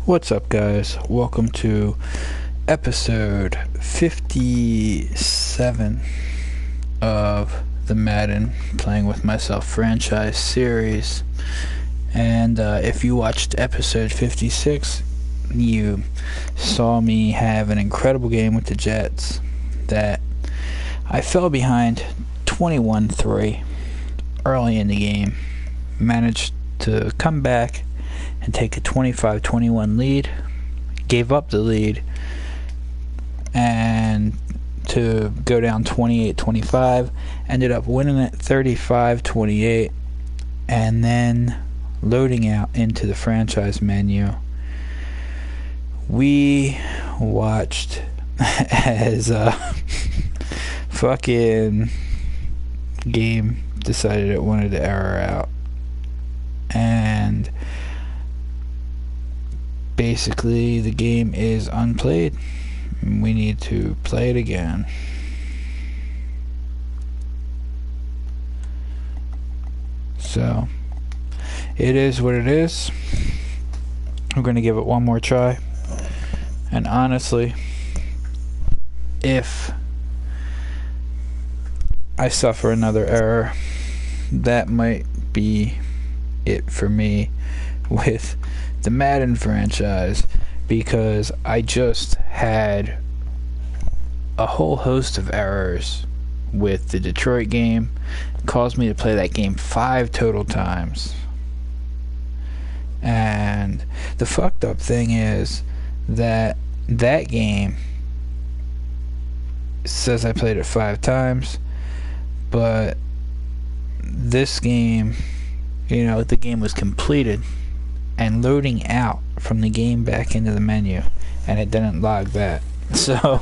What's up, guys? Welcome to episode 57 of the Madden Playing With Myself franchise series. And if you watched episode 56, you saw me have an incredible game with the Jets that I fell behind 21-3 early in the game. Managed to come back and take a 25-21 lead, gave up the lead, and to go down 28-25, ended up winning it 35-28, and then loading out into the franchise menu. We watched as fucking game decided it wanted to error out, and basically the game is unplayed. We need to play it again. So it is what it is. We're going to give it one more try, and honestly, if I suffer another error, that might be it for me with the Madden franchise, because I just had a whole host of errors with the Detroit game. It caused me to play that game 5 total times. And the fucked up thing is that game says I played it 5 times, but this game, the game was completed and loading out from the game back into the menu, and it didn't log that. So,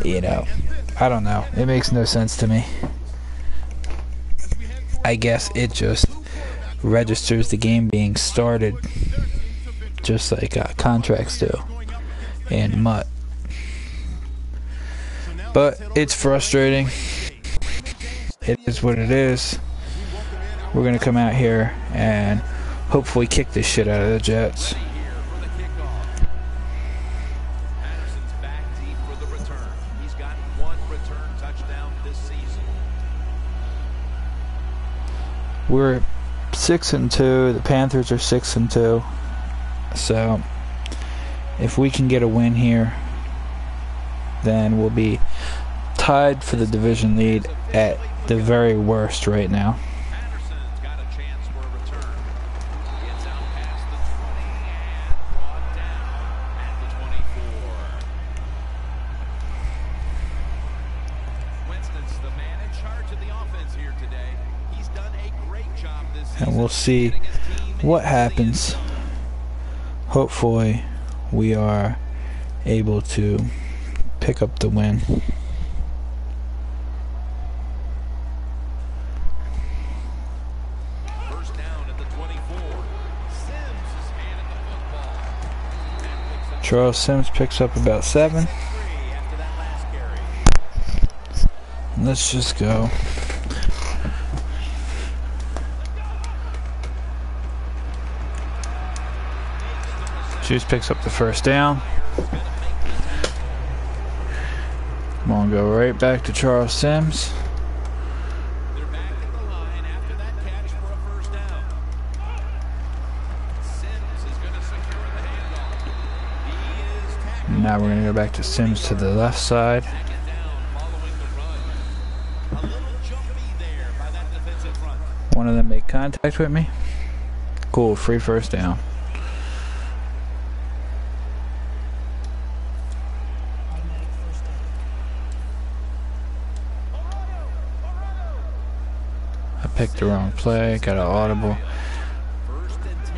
I don't know. It makes no sense to me. I guess it just registers the game being started, just like contracts do in MUT. But it's frustrating. It is what it is. We're going to come out here and hopefully kick this shit out of the Jets. We're 6-2. The Panthers are 6-2. So if we can get a win here, then we'll be tied for the division lead at the very worst right now. And we'll see what happens. Hopefully we are able to pick up the win. First down at the 24. Sims is handed the football. Charles Sims picks up about 7. Let's just go. Juice picks up the first down. I'm going to go right back to Charles Sims. They're back at the line after that catch for a first down. Sims is going to secure the handoff. He is tackled. Now we're going to go back to Sims to the left side. Second down following the run. A little jumpy there by that defensive front. One of them made contact with me. Cool, free first down. Picked the wrong play, got an audible. First and 10.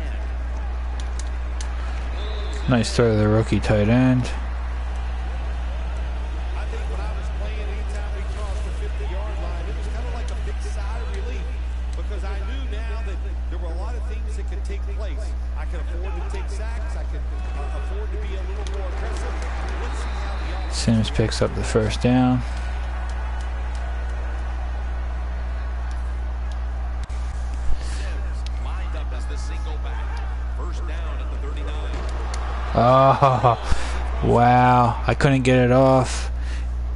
Nice throw to the rookie tight end. I think when I was playing, anytime we crossed the 50-yard line, it was kind of like a big sigh of relief, because I knew now that there were a lot of things that could take place. I could afford to take sacks. I could afford to be a little more aggressive. Let's see how the offense. Sims picks up the first down. First down at the 39. Oh, wow. I couldn't get it off.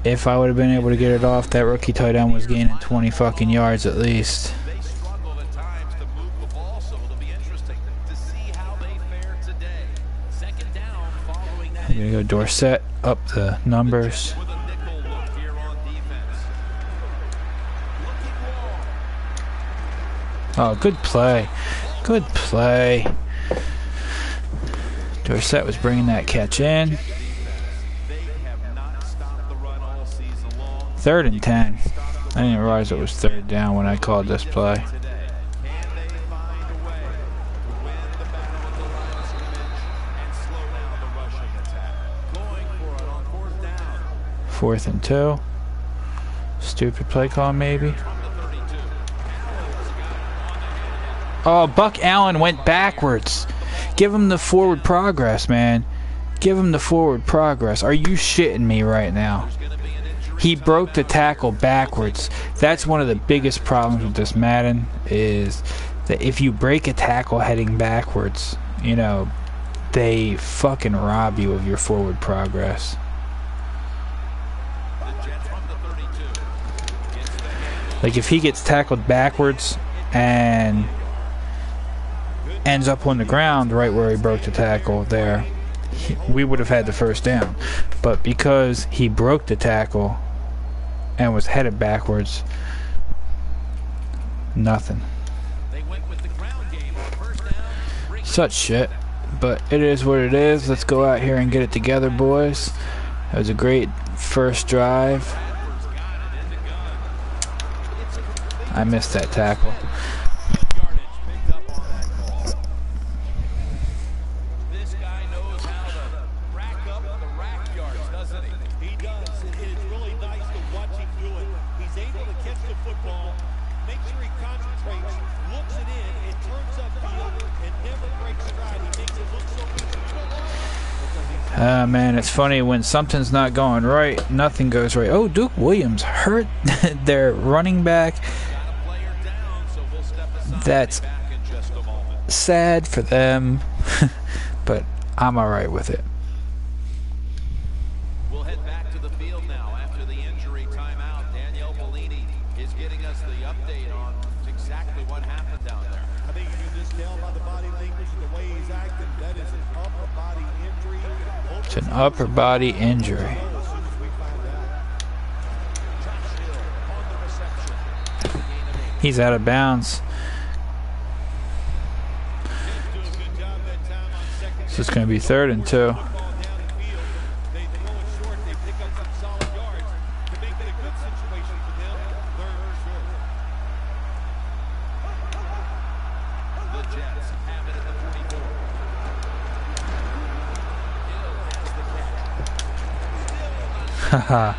If I would have been able to get it off, that rookie tight end was gaining 20 fucking yards at least. They struggled at times to move the ball, so it'll be interesting to see how they fare today. Second down following that. I'm going to go Dorsett up the numbers. With a nickel look here on defense. Looking long. Oh, good play. Good play. Dorsett was bringing that catch in. They have not stopped the run all season long. 3rd and 10. I didn't realize it was 3rd down when I called this play. Today. Can they find a way to win the battle at the line of scrimmage and slow down the rushing attack? Going for it on 4th down. 4th and 2. Stupid play call, maybe. From the 32. Allen's got it on the head. Oh, Buck Allen went backwards. Give him the forward progress, man. Give him the forward progress. Are you shitting me right now? He broke the tackle backwards. That's one of the biggest problems with this Madden, is that if you break a tackle heading backwards, you know, they fucking rob you of your forward progress. Like if he gets tackled backwards and ends up on the ground right where he broke the tackle there, we would have had the first down. But because he broke the tackle and was headed backwards, nothing. Such shit. But it is what it is. Let's go out here and get it together, boys. That was a great first drive. I missed that tackle. Man, it's funny when something's not going right, nothing goes right. Oh, Duke Williams hurt their running back. That's sad for them, but I'm alright with it. We'll head back to the field now after the injury timeout. Danielle Bellini is getting us the update on exactly what happened down there. I think you can just tell by the body language and the way he's acting, that is an upper body injury. It's an upper body injury. He's out of bounds. So it's going to be 3rd and 2. Haha,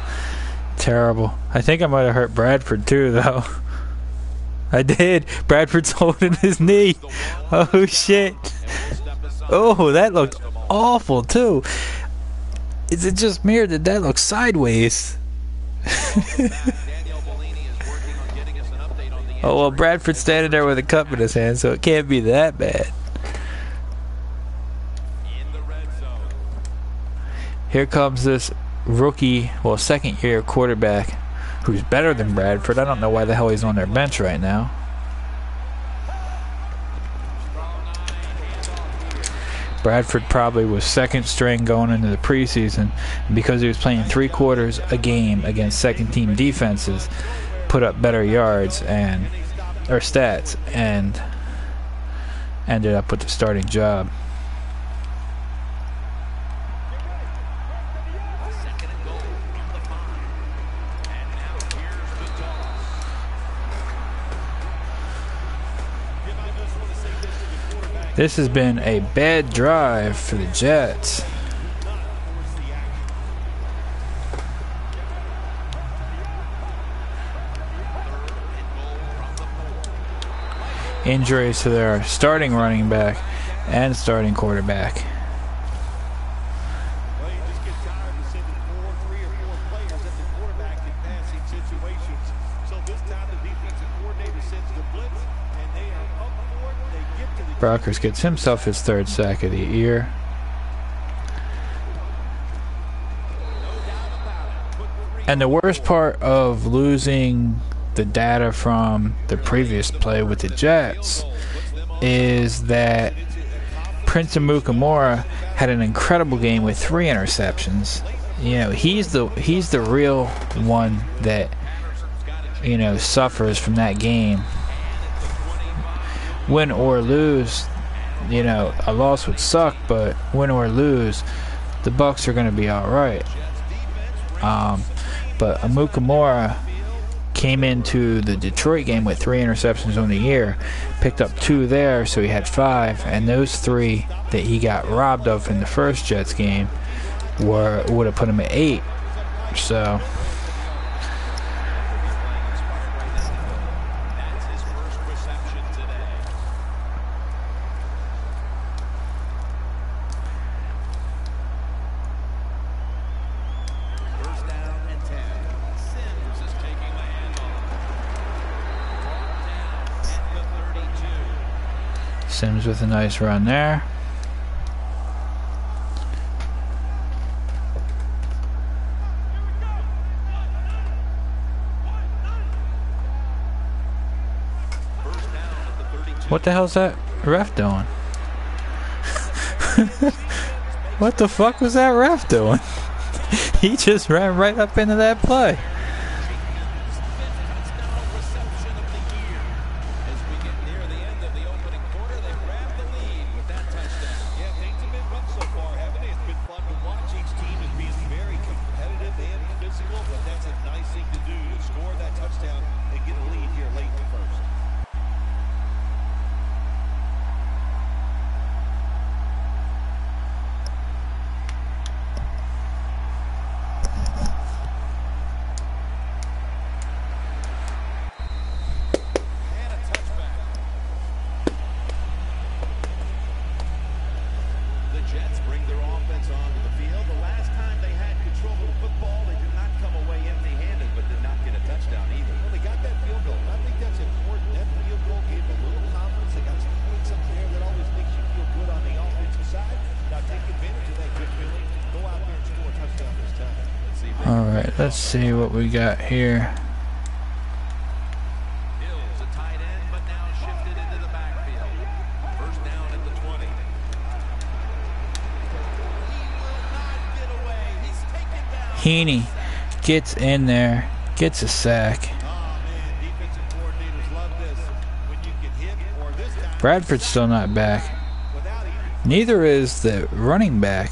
terrible. I think I might have hurt Bradford too, though. I did. Bradford's holding his knee. Oh shit. Oh, that looked awful too. Is it just me or did that look sideways? Oh well, Bradford's standing there with a cup in his hand, so it can't be that bad. Here comes this rookie, well, second-year quarterback who's better than Bradford. I don't know why the hell he's on their bench right now. Bradford probably was second string going into the preseason, and because he was playing 3 quarters a game against second-team defenses, put up better yards and or stats, and ended up with the starting job. This has been a bad drive for the Jets. Injuries to their starting running back and starting quarterback. Well, you just get tired of sending 3 or 4 players at the quarterback in passing situations. So this time the defensive coordinator sends the blitz, and they are up for it. They get to the Brockers gets himself his 3rd sack of the year. And the worst part of losing the data from the previous play with the Jets is that Prince Amukamara had an incredible game with 3 interceptions. You know, he's the real one that, you know, suffers from that game. Win or lose, you know, a loss would suck, but win or lose, the Bucs are going to be all right. But Amukamara came into the Detroit game with 3 interceptions on the year, picked up 2 there, so he had 5, and those 3 that he got robbed of in the first Jets game would have put him at 8. So Sims with a nice run there. What the hell's that ref doing? What the fuck was that ref doing? He just ran right up into that play. Alright, let's see what we got here. Heaney gets in there, gets a sack. Bradford's still not back. Neither is the running back.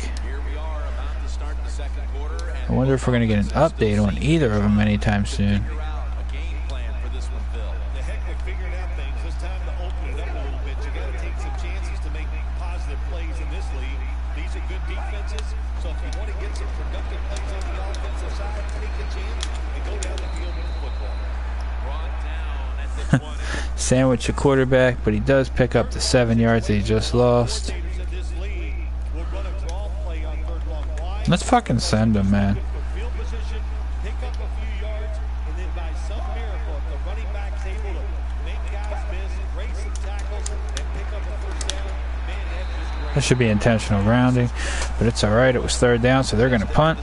I wonder if we're going to get an update on either of them anytime soon. Sandwich a quarterback, but he does pick up the 7 yards that he just lost. Let's fucking send him, man. That should be intentional grounding, but it's alright. It was 3rd down, so they're going to punt.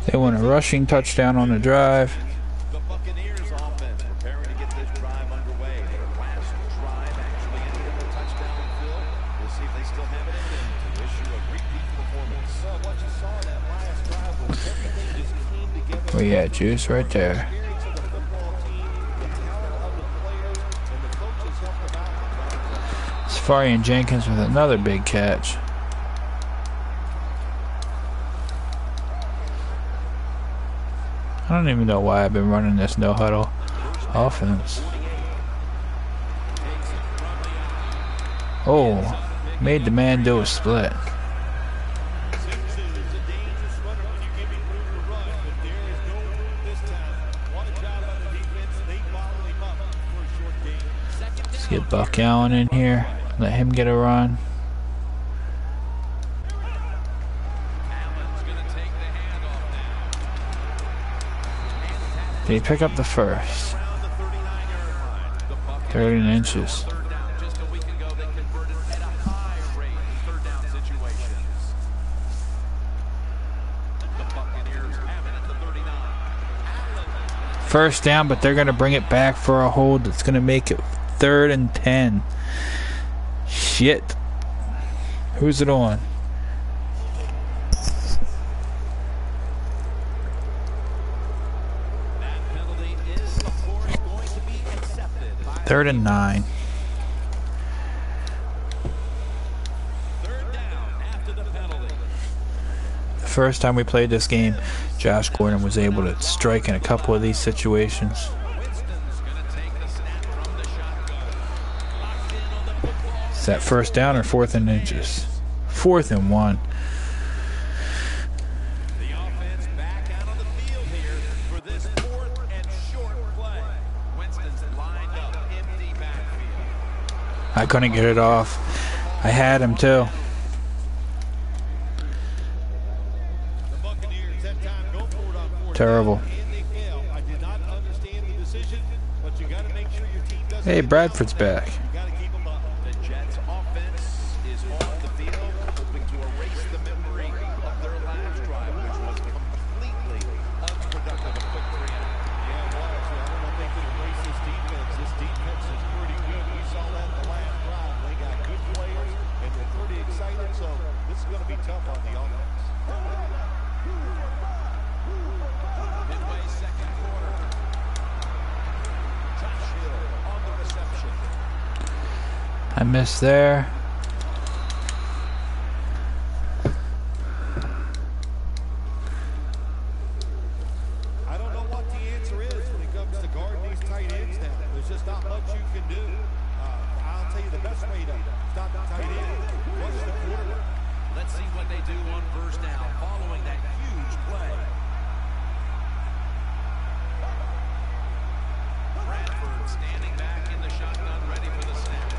They want a rushing touchdown on the drive. The Buccaneers offense preparing to get this drive underway. Their last drive actually ended in a touchdown fill. We'll see if they still have it in them to issue a repeat performance. Well, what you saw that last drive was everything just came together. Oh yeah, Juice right there. Safari and Jenkins with another big catch. I don't even know why I've been running this no huddle offense. Oh, made the man do a split. Let's get Buck Allen in here. Let him get a run. Did he pick up the first? 30 inches. First down, but they're going to bring it back for a hold that's going to make it 3rd and 10. Shit. Who's it on? Third and 9. The first time we played this game, Josh Gordon was able to strike in a couple of these situations. Is that first down or 4th and inches? 4th and 1. I couldn't get it off. I had him too. Terrible. Hey, Bradford's back. I missed there. I don't know what the answer is when it comes to guarding these tight ends now. There's just not much you can do. I'll tell you the best way to stop the tight end was the quarterback. Let's see what they do on first down following that huge play. Bradford standing back in the shotgun, ready for the snap.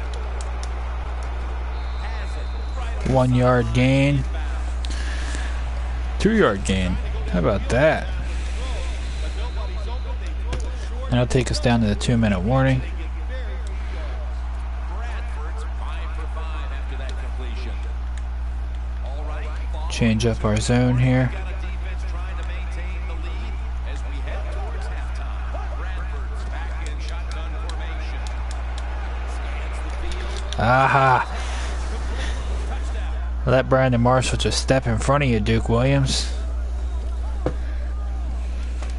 1 yard gain. 2 yard gain. How about that? And that'll take us down to the 2-minute warning. Change up our zone here. Aha! Let Brandon Marshall just step in front of you, Duke Williams.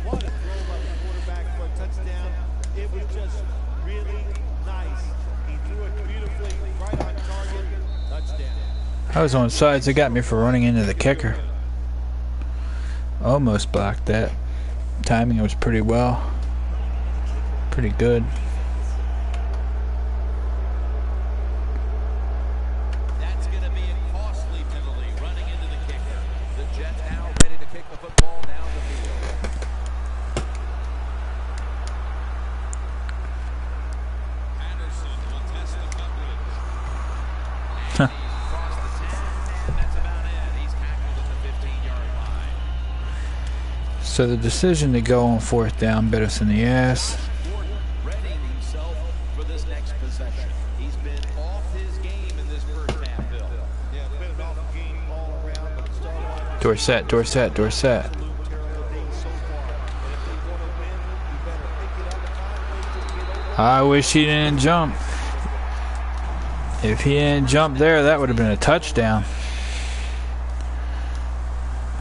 What a throw by the quarterback for a touchdown. It was just really nice. He threw it beautifully, right on target. Touchdown. I was on sides. It got me for running into the kicker. Almost blocked that. Timing was pretty well. Pretty good. So the decision to go on 4th down bit us in the ass. Dorsett, Dorsett, Dorsett. I wish he didn't jump. If he didn't jump there, that would have been a touchdown.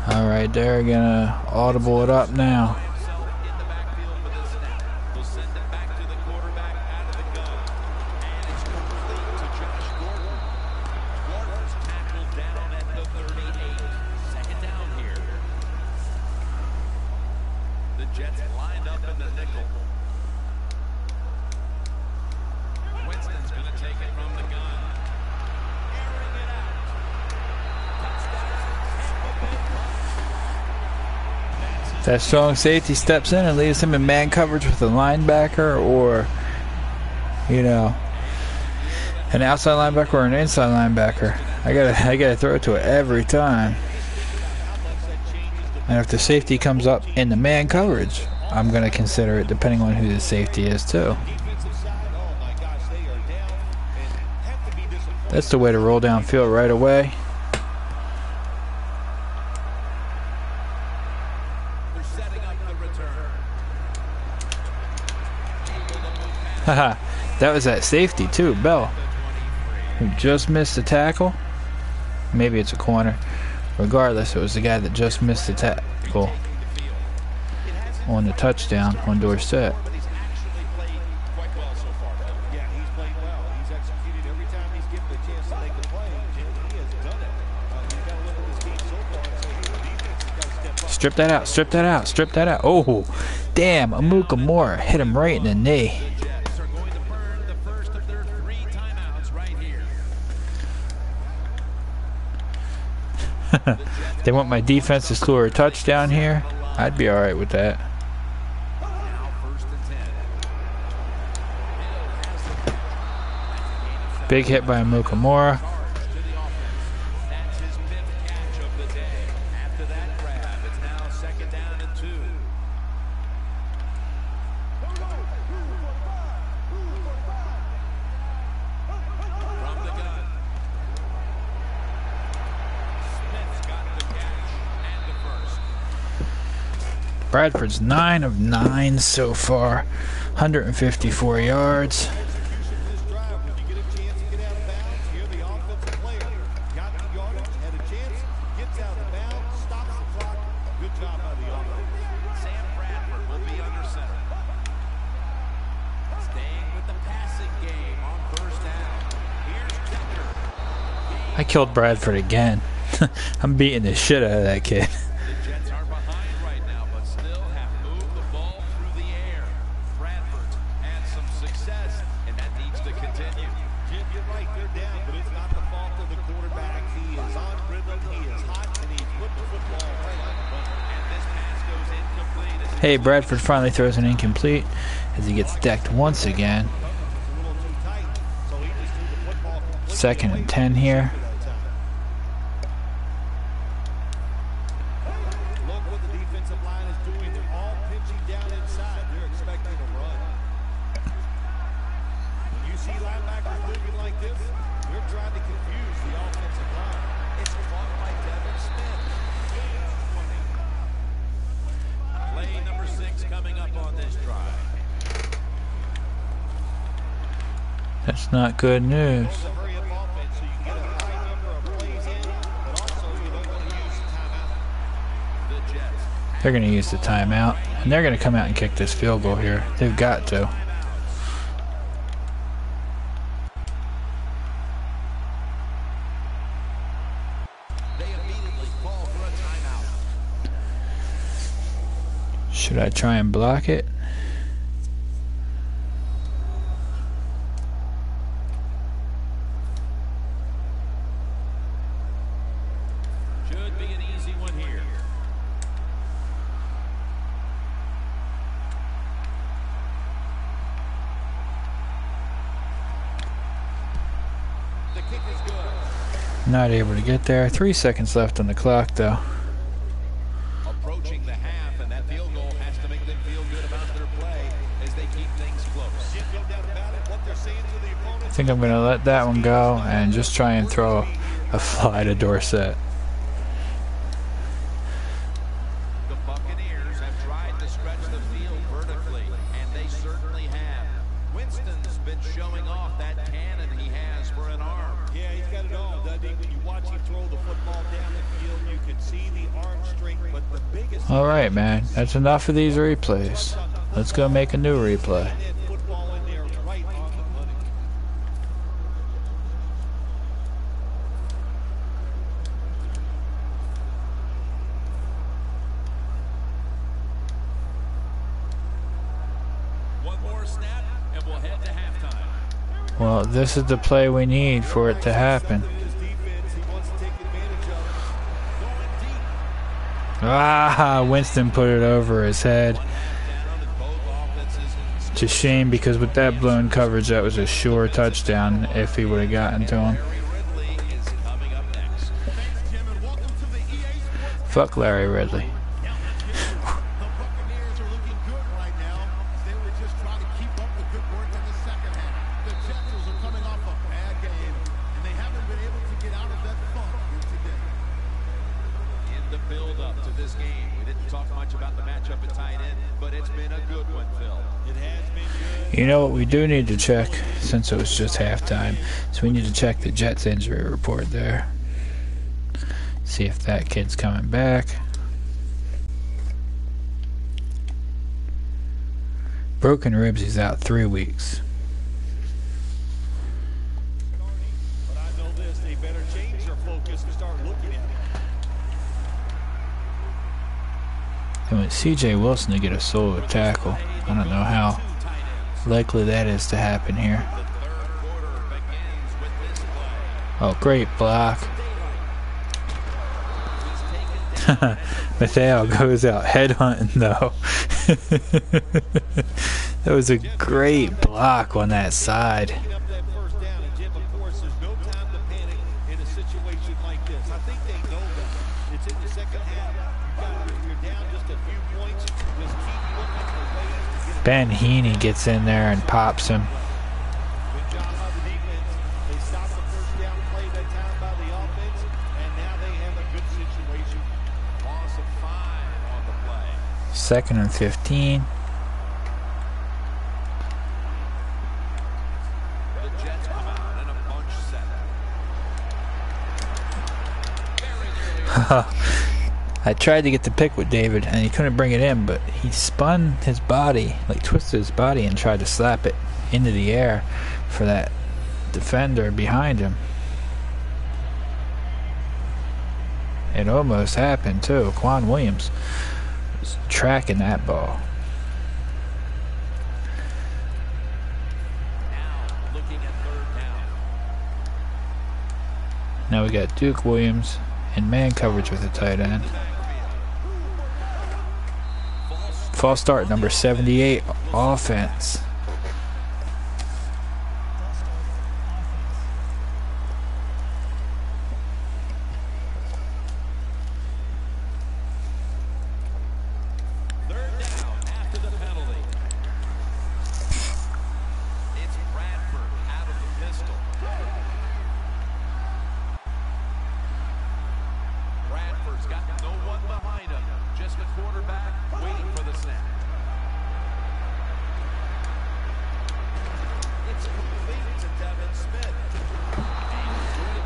Alright, they're gonna audible it up now. The Jets lined up in the nickel. Winston's going to take it from the gun. Airing it out. Touchdown. That strong safety steps in and leaves him in man coverage with a linebacker, or, you know, an outside linebacker or an inside linebacker. I gotta throw it to it every time. And if the safety comes up in the man coverage, I'm gonna consider it, depending on who the safety is too. That's the way to roll downfield right away. Haha, that was that safety too, Bell, who just missed the tackle. Maybe it's a corner. Regardless, it was the guy that just missed the tackle on the touchdown on Dorsett. Strip that out, strip that out, strip that out. Oh, damn, Amukamura hit him right in the knee. They want my defense to score a touchdown here. I'd be alright with that. Big hit by Amukamura. Bradford's 9 of 9 so far, 154 yards. I killed Bradford again. I'm beating the shit out of that kid. Hey, Bradford finally throws an incomplete as he gets decked once again. 2nd and 10 here. Look what the defensive line is doing. They're all pinching down inside. They're expecting a run. When you see linebackers moving like this, they're trying to confuse the offensive line. It's caught by Devin Smith. Play number 6 coming up on this drive. That's not good news. They're going to use the timeout, and they're going to come out and kick this field goal here. They've got to. Should I try and block it? Should be an easy one here. The kick is good. Not able to get there. 3 seconds left on the clock, though. Approaching the half, and that field goal has to make them feel good about their play as they keep things close. I think I'm going to let that one go and just try and throw a fly to Dorsett. The Buccaneers have tried to stretch the field vertically, and they certainly have. Winston's been showing off that cannon he has for an arm. Yeah, he's got it all, doesn't he? When you watch him throw the football down the field, you can see the arm strength, but the biggest... All right, man. That's enough of these replays. Let's go make a new replay. One more snap, and we'll head to halftime. Well, this is the play we need for it to happen. Ah, Winston put it over his head. It's a shame because with that blown coverage, that was a sure touchdown if he would have gotten to him. Fuck Larry Ridley. You know what we do need to check, since it was just halftime, so we need to check the Jets injury report there. See if that kid's coming back. Broken ribs, he's out 3 weeks. But I know this, they better change their focus and start looking at it. They want C.J. Wilson to get a solo tackle. I don't know how likely that is to happen here. Oh, great block. Mateo goes out headhunting though. That was a great block on that side. Ben Heaney gets in there and pops him. Good job by the defense. They stopped the first down play that time by the offense, and now they have a good situation. Loss of 5 on the play. 2nd and 15. The Jets come out in a bunch set. I tried to get the pick with David and he couldn't bring it in, but he spun his body, like twisted his body and tried to slap it into the air for that defender behind him. It almost happened too. Quan Williams was tracking that ball. Now looking at 3rd down. Now we got Duke Williams in man coverage with the tight end. False start, number 78, offense.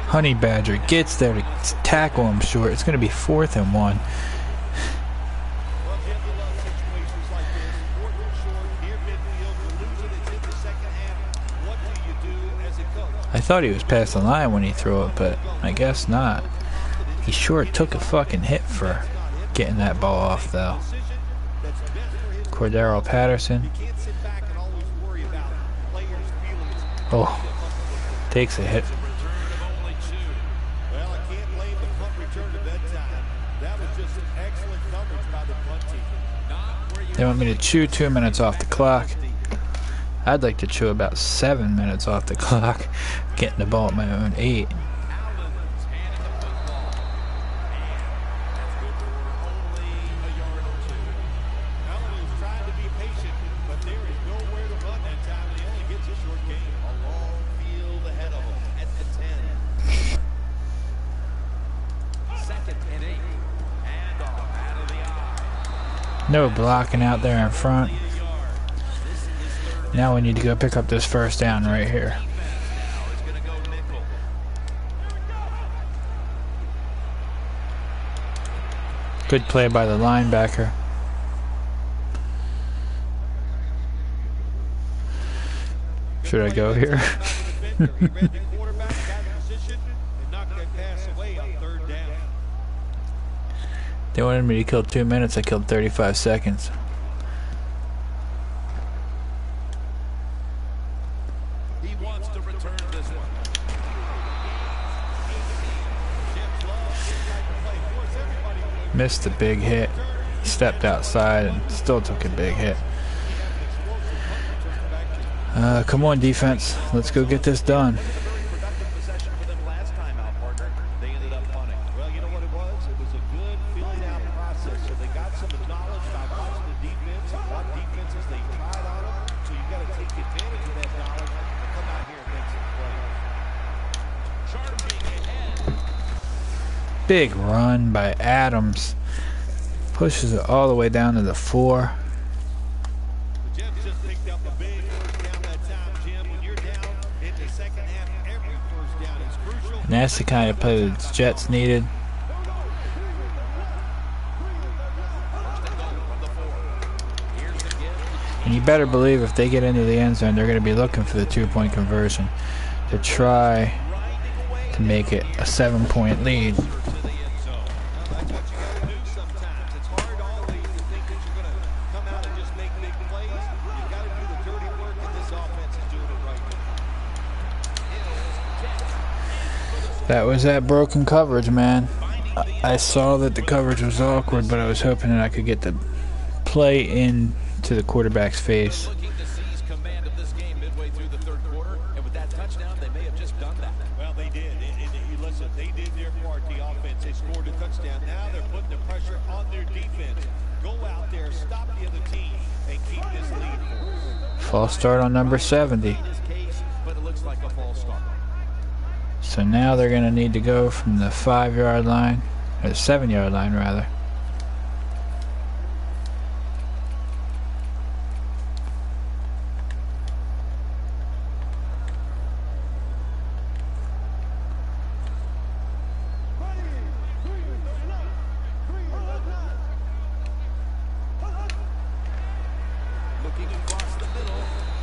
Honey Badger gets there to tackle him short. It's going to be 4th and 1. I thought he was past the line when he threw it, but I guess not. He sure took a fucking hit for getting that ball off, though. Cordero Patterson. Oh, takes a hit. They want me to chew 2 minutes off the clock. I'd like to chew about 7 minutes off the clock, getting the ball at my own 8. No blocking out there in front. Now we need to go pick up this 1st down right here. Good play by the linebacker. Should I go here? They wanted me to kill 2 minutes. I killed 35 seconds. wants to return this one. Missed a big hit. Stepped outside and still took a big hit. Come on, defense. Let's go get this done. Big run by Adams. Pushes it all the way down to the 4. And that's the kind of play that the Jets needed. And you better believe if they get into the end zone, they're going to be looking for the 2-point conversion to try to make it a 7-point lead. That was that broken coverage, man. I saw that the coverage was awkward, but I was hoping that I could get the play into the quarterback's face. Well, they did. Listen, they did their part, the offense. They scored a touchdown. Now they're putting the pressure on their defense. Go out there, stop the other team, and keep this lead for us. False start on number 70. But it looks like a false start. So now they're going to need to go from the 5-yard line, or the 7-yard line rather.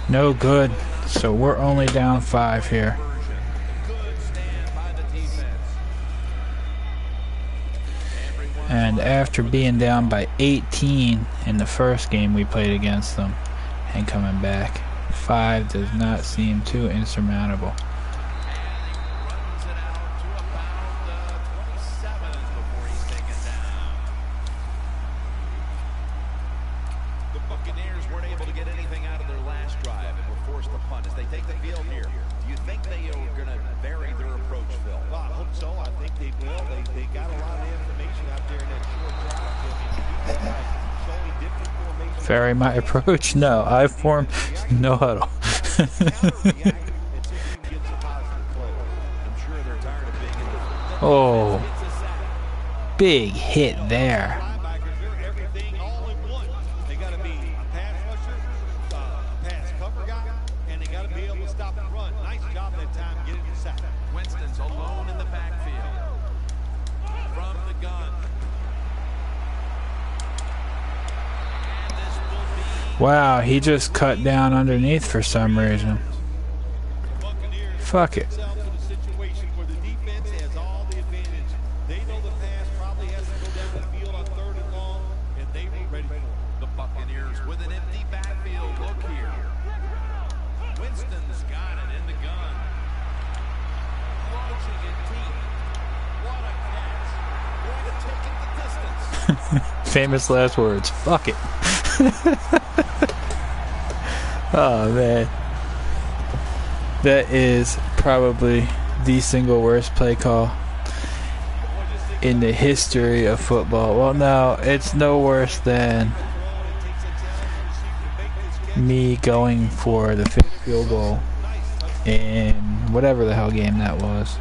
No good. So we're only down 5 here. And after being down by 18 in the first game we played against them and coming back, 5 does not seem too insurmountable. The Buccaneers weren't able to get anything out of their last drive and were forced to punt as they take the field here. Do you think they are going to vary their approach, Phil? Well, I hope so. I think they will. They got a lot of information out there in that short drive. Showing different formations. Vary my approach? No. I form no huddle. Oh. Big hit there. Wow, he just cut down underneath for some reason. Fuck it. The Buccaneers with an empty backfield. Look here. Winston's got it in the gun. Launching it deep. What a catch. Going to take it the distance. Famous last words. Fuck it. Oh man, that is probably the single worst play call in the history of football. Well, no, it's no worse than me going for the 5th field goal in whatever the hell game that was.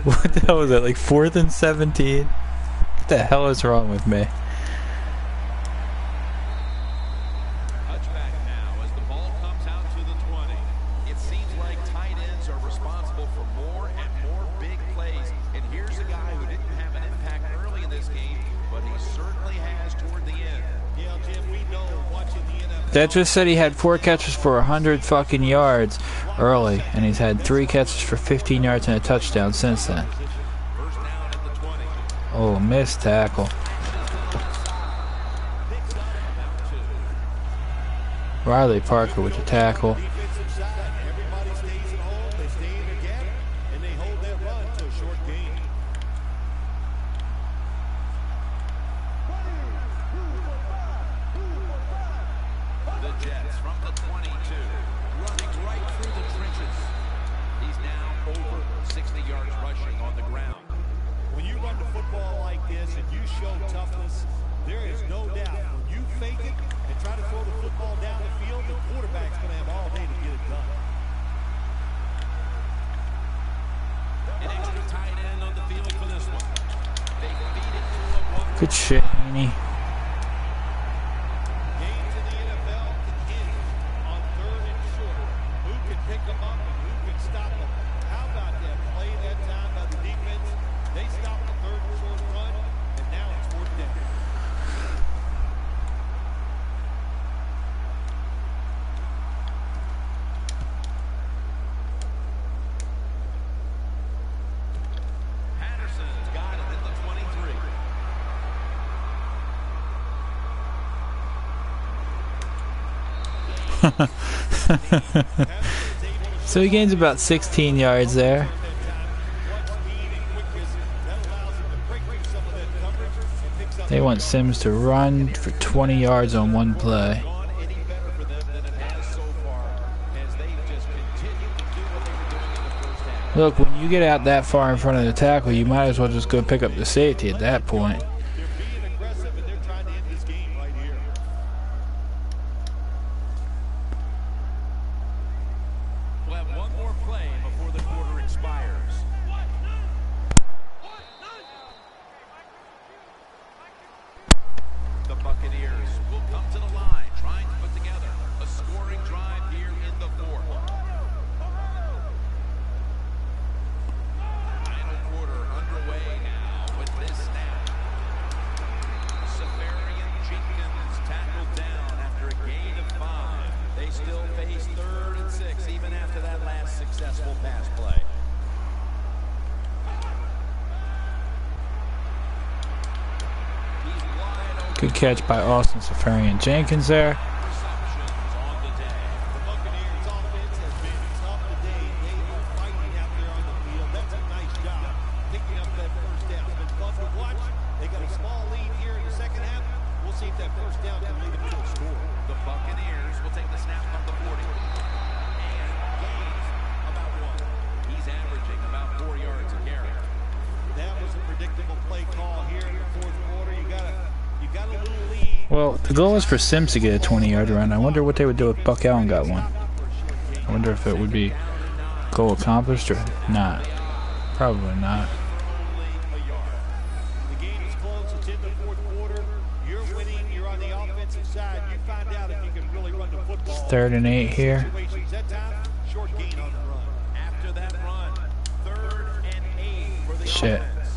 What the hell was that, like 4th and 17? What the hell is wrong with me? Touchback now as the ball comes out to the 20. It seems like tight ends are responsible for more and more big plays. And here's a guy who didn't have an impact early in this game, but he certainly has toward the end. Yeah, Jim, we know watching the NFL. That just said he had 4 catches for 100 fucking yards early, and he's had 3 catches for 15 yards and a touchdown since then. Oh, missed tackle. Riley Parker with the tackle. Defensive side, everybody stays at home, they stay in their gap, and they hold that run to a short gain. The Jets from the 22, running right through the trenches. He's now over 60 yards rushing on the ground. When you run the football like this and you show toughness, there is no doubt when you fake it and try to throw the football down the field, the quarterback's going to have all day to get it done. An extra tight end on the field for this one. They feed it to him. Good shit, Haney. Games in the NFL can end on 3rd and short. Who can pick them up and who can stop them? How about that play that time by the defense? They stopped the 3rd and short run, and now it's 4th down. Patterson's got it at the 23. So he gains about 16 yards there. They want Sims to run for 20 yards on one play. Any better for them than it has so far, as they just continue to do what they were doing in the first half. Look, when you get out that far in front of the tackle, you might as well just go pick up the safety at that point. They're being aggressive, and they're trying to end this game right here. We'll have one more play before the quarter expires. The Buccaneers will come to the line, trying to put together a scoring drive here in the 4th. Final quarter underway now with this snap. Safarian Jenkins tackled down after a gain of 5. They still face 3rd and 6 even after that last successful pass play. He's wide open. Good catch by Austin Safarian Jenkins there. Receptions on the day. The Buccaneers offense has been tough today. They are fighting out there on the field. That's a nice job picking up that first down. It's been fun to watch. They got a small lead here in the second half. We'll see if that first down can lead them to a score. The Buccaneers will take the snap from the 40 and gains about 1. He's averaging about 4 yards a carry. That was a predictable play call here in the 4th quarter. You got a little lead. Well, the goal was for Sims to get a 20-yard run. I wonder what they would do if Buck Allen got one. I wonder if it would be goal accomplished or not. Probably not. Only a yard. The game is close. It's in the 4th quarter. You're winning. You're on the offensive side. You find out if you can really run the football. 3rd and 8 here. Situations that time, short gain on the run. After that run, 3rd and 8 for the Shit. offense.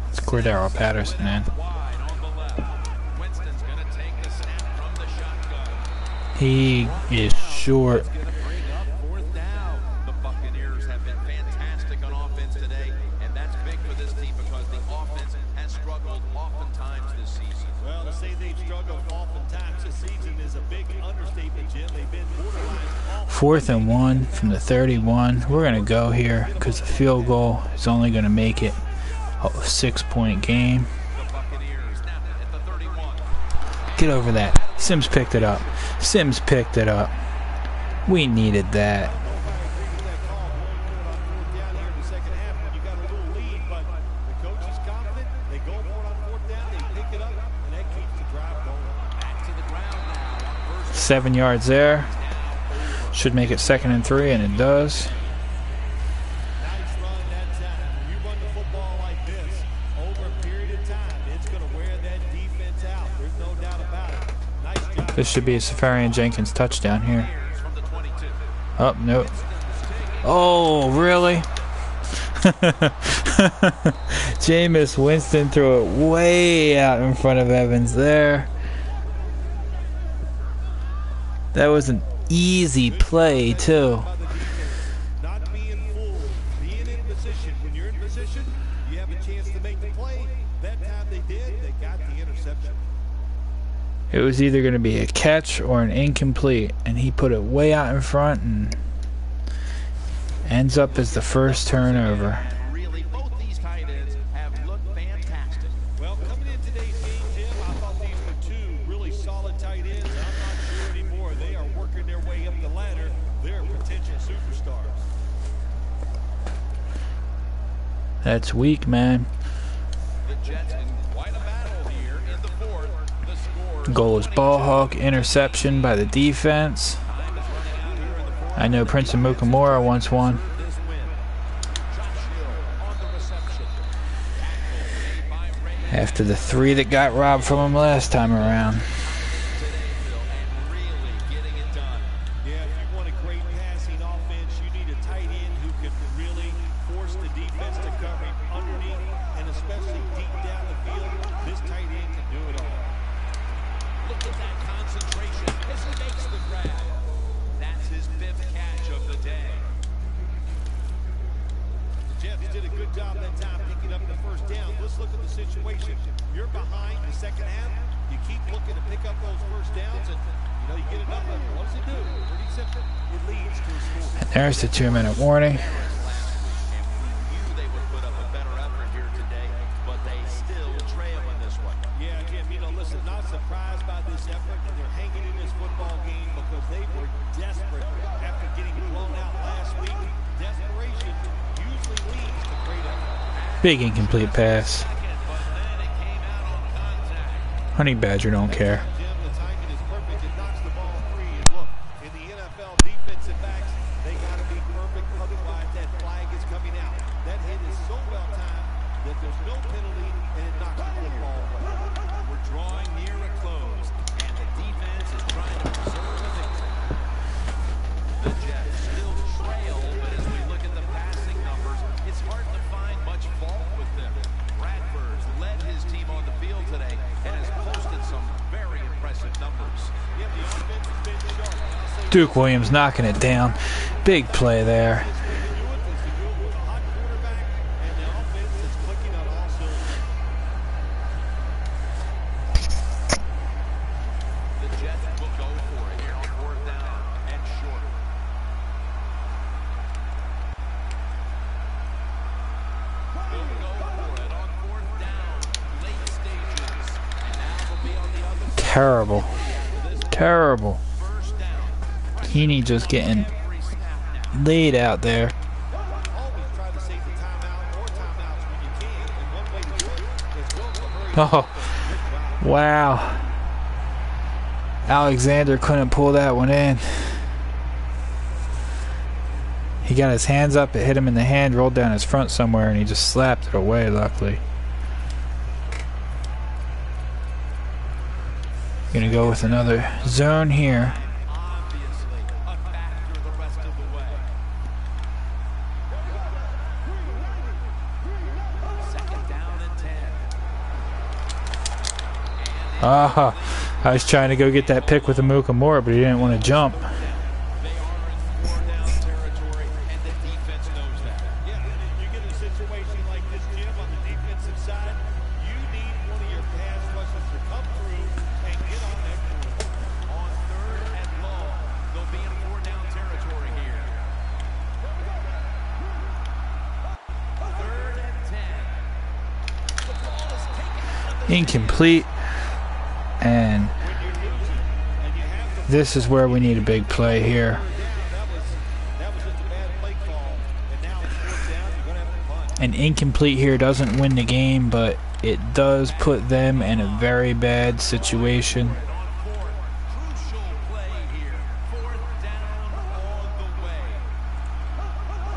It's Cordero Patterson, man. Wide on the left. Winston's going to take the snap from the shotgun. He is short. Going to bring up 4th down. The Buccaneers have been fantastic on offense today, and that's big for this team because the offense has struggled oftentimes this season. Well, to say they've struggled oftentimes this season is a big understatement, Jim. They've been borderline awful. 4th and 1 from the 31. We're going to go here because the field goal is only going to make it a 6-point game. The Buccaneers snap it at the 31. Get over that. Sims picked it up. Sims picked it up. We needed that. Coach is confident. They go for it on 4th down. They pick it up, and that keeps the drive going. Back to the ground now on 1st 7 yards there. Should make it 2nd and 3, and it does. Nice run that time. When you run the football like this over a period of time, it's going to wear that defense out. There's no doubt about it. Nice job. This should be a Safarian Jenkins touchdown here. from the 22. Oh, no. Oh, really? Jameis Winston threw it way out in front of Evans there. That was an easy play, too. Not being fooled, being in position. When you're in position, You have a chance to make the play. That time they did. They got the interception. It was either going to be a catch or an incomplete, and he put it way out in front and ends up as the first turnover. Really, both these tight ends have looked fantastic. Well, coming in today's game, Jim, I thought these were two really solid tight ends. I'm not sure anymore. They are working their way up the ladder. They're potential superstars. That's weak, man. The Jets in quite a battle here in the fourth. The score Goal is ball hawk, interception by the defense. I know Prince and Mukamura once won. this win. Josh Hill on the reception. Tackle made by Ray After the 3 that got robbed from him last time around. today, Phil, and really getting it done. Yeah, if you want a great passing offense, you need a tight end who can really force the defense to cover him underneath, and especially deep down the field. This tight end can do it all. Look at that concentration as he makes the grab. That's his 5th catch of the day. The Jets did a good job that time picking up the first down. Let's look at the situation. You're behind the second half. You keep looking to pick up those first downs, and you get another. What does it do? Pretty simple. It leads to a score. There's the 2-minute warning. Last week, and we knew they would put up a better effort here today, but they still trail in this one. Yeah, Jim, listen, not surprised by this effort. They're hanging in this football game because they were desperate after getting blown out last week. Desperation usually leads to great effort. Big incomplete pass. Honey Badger don't care. Jim, the timing is perfect. It knocks the ball free. And look, in the NFL, defensive backs, they got to be perfect. Otherwise, that flag is coming out. That hit is so well timed that there's no penalty, and it knocks the football away. We're drawing near a close, and the defense is trying to preserve a victory. The Jets still trail, but as we look at the passing numbers, it's hard to find much fault with them. Bradford's led his team on the field today and has posted some very impressive numbers. Yeah, the offense has been sharp. I'll say Duke Williams knocking it down. Big play there. this way to do it is to do it with a hot quarterback, and the offense is clicking on all cylinders. The Jets will go for it here on 4th down and short. They'll go for it on 4th down, late stages, and now they'll be on the other side. Terrible. Terrible. First down. Heaney just getting Every snap now. laid out there. Always try to save the timeout or timeouts when you can, and one way to do it is go for a hurry. Oh, wow. Alexander couldn't pull that one in. He got his hands up, it hit him in the hand, rolled down his front somewhere, and he just slapped it away, luckily. Gonna go with another zone here. Obviously, a factor the rest of the way. Second down and 10. Ah, I was trying to go get that pick with the Mukamura, but he didn't want to jump. They are in 4th down territory, and the defense knows that. Yeah, and you get a situation like this, Jim, on the defensive side, you need one of your pass rushers to come through and get on that quarterback. On 3rd and long, they'll be in 4th down territory here. 3rd and 10. The ball is taken out of the Incomplete. And this is where we need a big play here. That was just a bad play call, and now it's 4th down, you're going to have to punt. An incomplete here doesn't win the game, but it does put them in a very bad situation. on 4th. Crucial play here. 4th down on the way.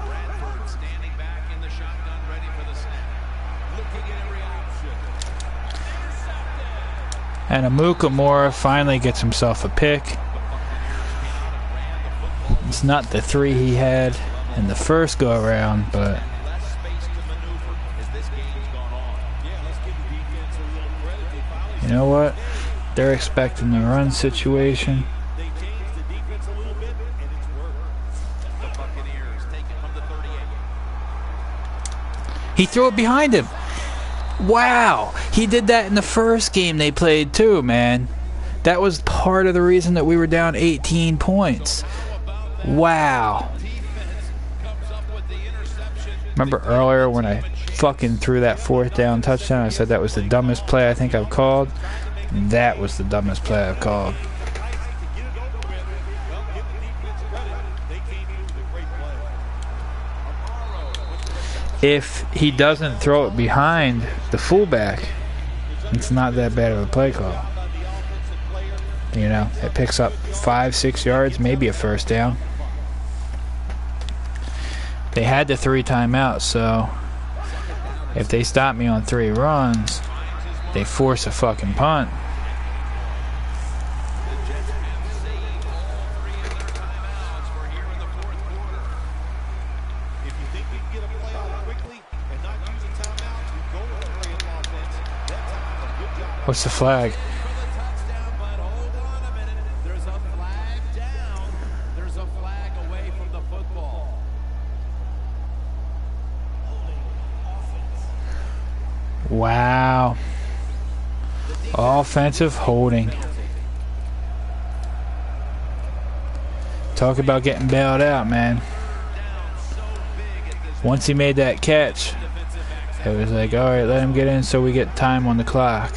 Bradford standing back in the shotgun, ready for the snap. Looking at every option. Intercepted. And Mukamura finally gets himself a pick. It's not the 3 he had in the first go-around, but Less space to maneuver as this game's gone on. Yeah, let's give the defense a little credit. They finally you know what? They're expecting the run situation. they changed the defense a little bit, and it's worked. The Buccaneers take it from the 38. He threw it behind him. Wow. He did that in the first game they played too, man. That was part of the reason that we were down 18 points. Wow. Remember earlier when I fucking threw that 4th down touchdown? I said that was the dumbest play I think I've called. That was the dumbest play I've called. If he doesn't throw it behind the fullback, it's not that bad of a play call. You know, it picks up 5-6 yards, maybe a first down. They had the 3 timeouts, so if they stop me on 3 runs, they force a fucking punt. What's the flag? Wow. Offensive holding. Talk about getting bailed out, man. Once he made that catch, it was like, all right, let him get in so we get time on the clock.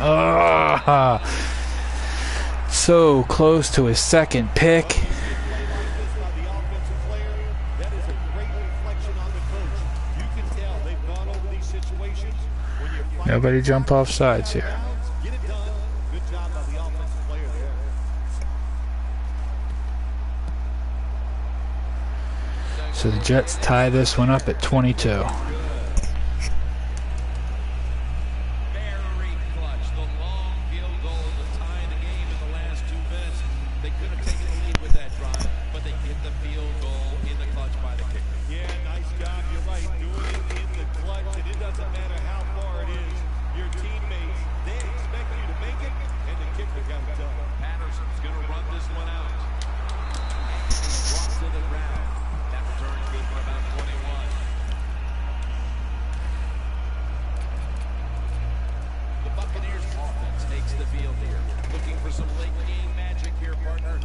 Oh, so close to his 2nd pick. Nobody jump off sides here. So the Jets tie this one up at 22.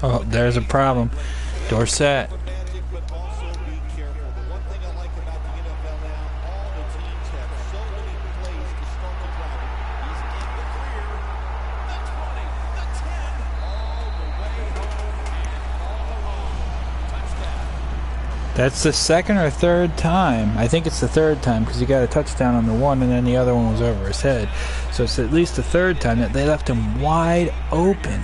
Oh, there's a problem. Dorsett. That's the 2nd or 3rd time. I think it's the 3rd time because he got a touchdown on the one and then the other one was over his head. So it's at least the 3rd time that they left him wide open.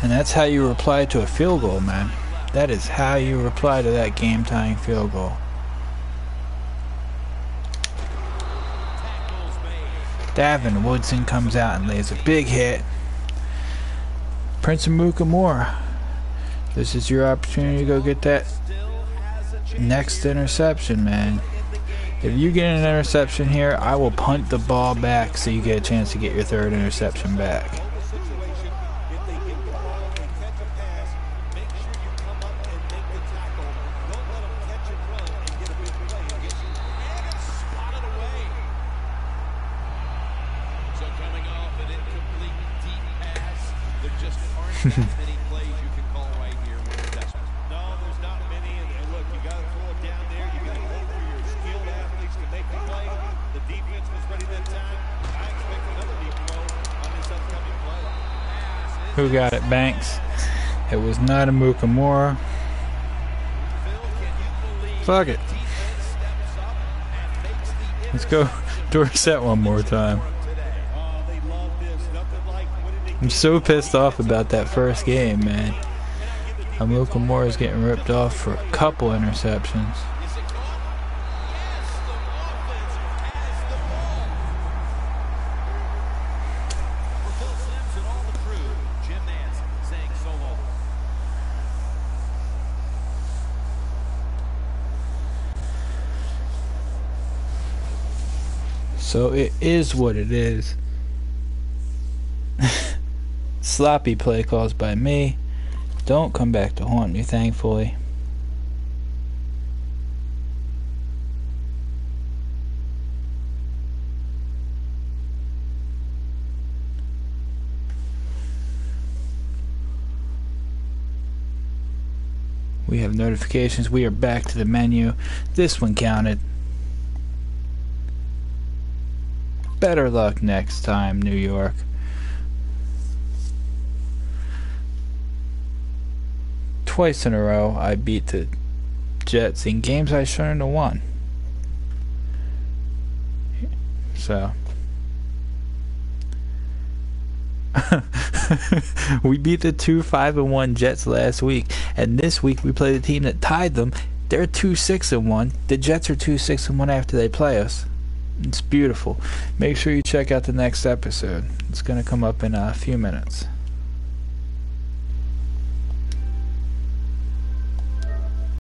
And that's how you reply to a field goal, man. That is how you reply to that game-tying field goal. Davin Woodson comes out and lays a big hit. Prince Amukamara, this is your opportunity to go get that next interception, man. If you get an interception here, I will punt the ball back so you get a chance to get your 3rd interception back. Many plays you can call right here with the Texans. No, there's not many. And look, you got to throw it down there. You got to hope for your skilled athletes to make the play. The defense was ready that time. I expect another deep throw on this upcoming play. Who got it? Banks. It was not a Mukamura. Fuck it. Let's go Dorsett one more time. I'm so pissed off about that first game, man. Amukamura is getting ripped off for a couple interceptions. So it is what it is. Sloppy play calls by me. Don't come back to haunt me, thankfully. We have notifications. We are back to the menu. This one counted. Better luck next time, New York. Twice in a row, I beat the Jets in games I shouldn't have won. So. We beat the 2-5-1 Jets last week, and this week we played a team that tied them. They're 2-6-1. The Jets are 2-6-1 after they play us. It's beautiful. Make sure you check out the next episode. It's going to come up in a few minutes.